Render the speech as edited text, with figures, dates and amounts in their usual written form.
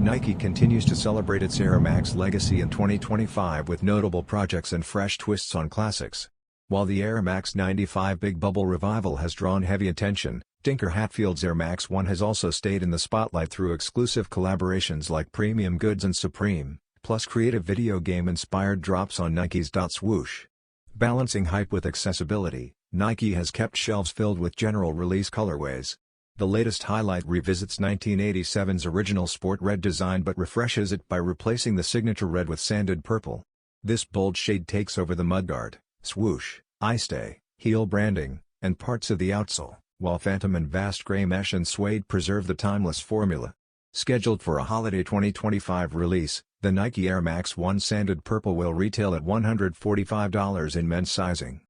Nike continues to celebrate its Air Max legacy in 2025 with notable projects and fresh twists on classics. While the Air Max 95 Big Bubble revival has drawn heavy attention, Tinker Hatfield's Air Max 1 has also stayed in the spotlight through exclusive collaborations like Premium Goods and Supreme, plus creative video game-inspired drops on Nike's dotSWOOSH. Balancing hype with accessibility, Nike has kept shelves filled with general release colorways. The latest highlight revisits 1987's original sport red design but refreshes it by replacing the signature red with sanded purple. This bold shade takes over the mudguard, swoosh, eyestay, heel branding, and parts of the outsole, while phantom and vast gray mesh and suede preserve the timeless formula. Scheduled for a holiday 2025 release, the Nike Air Max 1 sanded purple will retail at $145 in men's sizing.